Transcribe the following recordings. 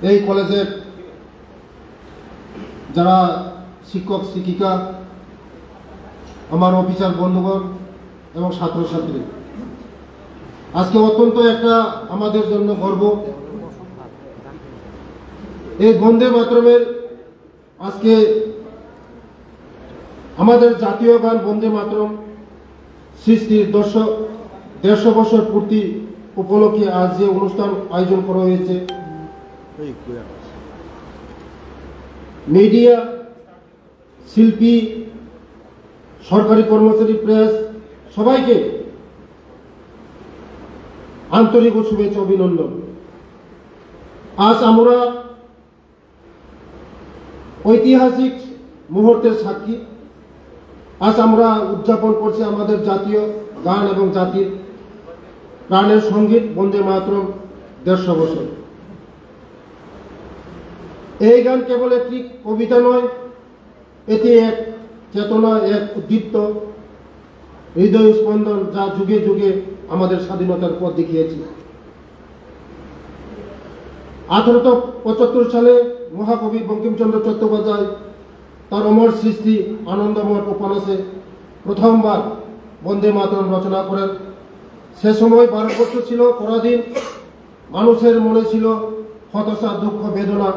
এই কলেজের যারা শিক্ষক শিক্ষিকা, আমার অফিসার বন্ধুগণ এবং ছাত্রছাত্রী, আজকে অত্যন্ত একটা আমাদের জন্য গর্ব। এই বন্দে মাতরমের আজকে আমাদের জাতীয় গান বন্দে মাতরম সৃষ্টির 150 বছর পূর্তি উপলক্ষে আজ যে অনুষ্ঠান আয়োজন করা হয়েছে, মিডিয়া, শিল্পী, সরকারি কর্মচারী, প্রেস, সবাইকে আন্তরিক ও শুভেচ্ছা অভিনন্দন। আজ আমরা ঐতিহাসিক মুহূর্তের সাক্ষী। আজ আমরা উদযাপন করছি আমাদের জাতীয় গান এবং জাতির প্রাণের সঙ্গীত বন্দে মাতরম 150 বছর। এই গান কেবল একটি কবিতা নয়, এটি এক চেতনা, এক উদ্দীপ্ত হৃদয় স্পন্দন, যা যুগে যুগে আমাদের স্বাধীনতার পথ দেখিয়েছে। 1875 সালে মহাকবি বঙ্কিমচন্দ্র চট্টোপাধ্যায় তার অমর সৃষ্টি আনন্দময় উপন্যাসে প্রথমবার বন্দে মাতরম রচনা করেন। সে সময় ভারতবর্ষ ছিল পরাধীন, মানুষের মনে ছিল হতাশা, দুঃখ, বেদনা।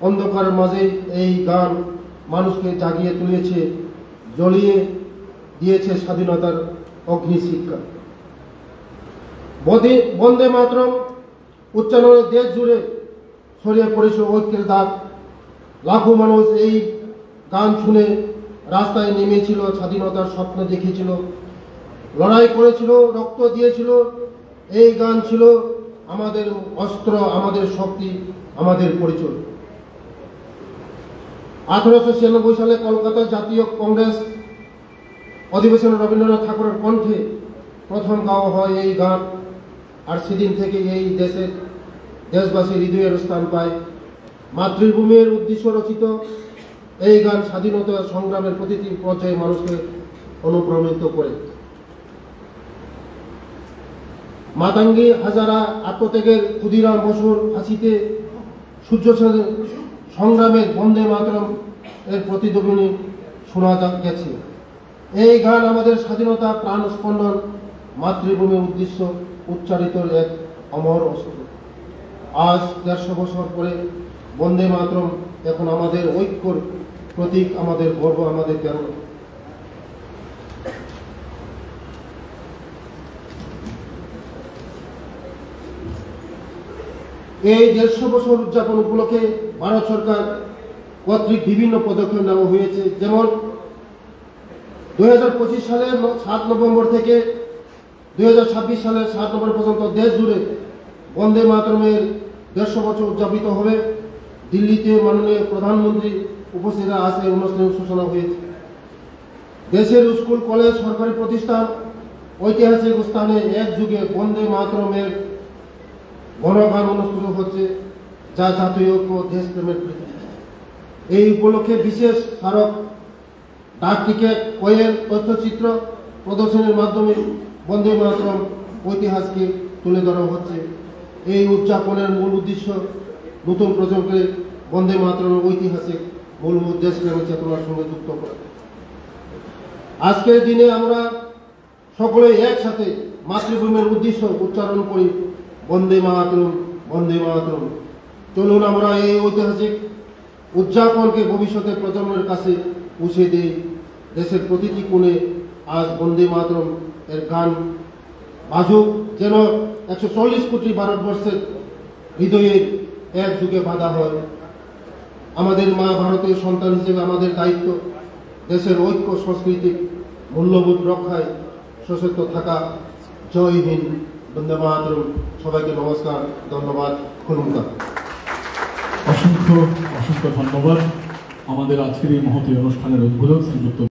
অন্ধকারের মাঝে এই গান মানুষকে জাগিয়ে তুলেছে, জ্বলিয়ে দিয়েছে স্বাধীনতার অগ্নিশিখা। বন্দে মাতরম উচ্চারণে দেশ জুড়ে ছড়িয়ে পড়েছে ঐক্যের দাগ। লাখো মানুষ এই গান শুনে রাস্তায় নেমেছিল, স্বাধীনতার স্বপ্ন দেখেছিল, লড়াই করেছিল, রক্ত দিয়েছিল। এই গান ছিল আমাদের অস্ত্র, আমাদের শক্তি, আমাদের পরিচয়। 1896 সালে কলকাতা জাতীয় কংগ্রেস অধিবেশনে রবীন্দ্রনাথ ঠাকুরের কণ্ঠে প্রথম গাওয়া হয় এই গান। আর সেদিন থেকে এই দেশবাসীর হৃদয়ের স্থান পায়। মাতৃভূমির উদ্দেশ্য রচিত এই গান স্বাধীনতা সংগ্রামের প্রতিটি পর্যায়ে মানুষকে অনুপ্রাণিত করে। মাতঙ্গী হাজারা, আত্মত্যাগের ক্ষুদিরাম বসুর ফাঁসিতে, সূর্য সংগ্রামের বন্দে মাতরম এর প্রতিধ্বনি শোনা গেছে। এই গান আমাদের স্বাধীনতা, প্রাণ স্পন্দন, মাতৃভূমির উদ্দেশ্য উচ্চারিত এক অমর অস্ত্র। আজ 150 বছর পরে বন্দে মাতরম এখন আমাদের ঐক্যর প্রতীক, আমাদের গর্ব, আমাদের প্রেরণা। এই 150 বছর উদযাপন উপলক্ষে ভারত সরকার কর্তৃক বিভিন্ন পদক্ষেপ নেওয়া হয়েছে। যেমন 2025 সালের 7 নভেম্বর থেকে 2026 সালের 7 নভেম্বর পর্যন্ত দেশ জুড়ে বন্দে মাতরমের 150 বছর উদযাপিত হবে। দিল্লিতে মাননীয় প্রধানমন্ত্রী উপস্থিত আছে, অনুষ্ঠানের সূচনা হয়েছে। দেশের স্কুল, কলেজ, সরকারি প্রতিষ্ঠান, ঐতিহাসিক স্থানে একযুগে বন্দে মাতরমের গণগান অনুষ্ঠিত হচ্ছে, যা জাতীয় ঐক্য, দেশপ্রেমের প্রতীক। এই উপলক্ষে বিশেষ স্মারক, ডাক টিকিট, কোয়েল, তথ্যচিত্র প্রদর্শনীর মাধ্যমে বন্দে মাতরম ঐতিহাসকে তুলে ধরা হচ্ছে। এই উদযাপনের মূল উদ্দেশ্য নতুন প্রজন্মকে বন্দে মাতরমের ঐতিহাসিক মূলভূত দেশপ্রেমের চেতনার সঙ্গে যুক্ত করা। আজকের দিনে আমরা সকলে একসাথে মাতৃভূমির উদ্দেশ্য উচ্চারণ করি, বন্দে মাতরম, বন্দে মাতরম। চলুন আমরা এই ঐতিহাসিক উদযাপনকে ভবিষ্যতের প্রজন্মের কাছে পৌঁছে দিই। দেশের প্রতিটি কোণে আজ বন্দে মাতরম এর গান বাজুক, যেন 140 কোটি ভারতবর্ষের হৃদয়ে এক যুগে বাঁধা হয়। আমাদের মা ভারতের সন্তান হিসেবে আমাদের দায়িত্ব দেশের ঐক্য, সাংস্কৃতিক মূল্যবোধ রক্ষায় সচেতন থাকা। জয় হিন্দ, বন্দে মাতরম। সবাইকে নমস্কার, ধন্যবাদ, খুলুমকা। অসংখ্য অসংখ্য ধন্যবাদ। আমাদের আজকের এই মহতী অনুষ্ঠানের উদ্বোধক শ্রীযুক্ত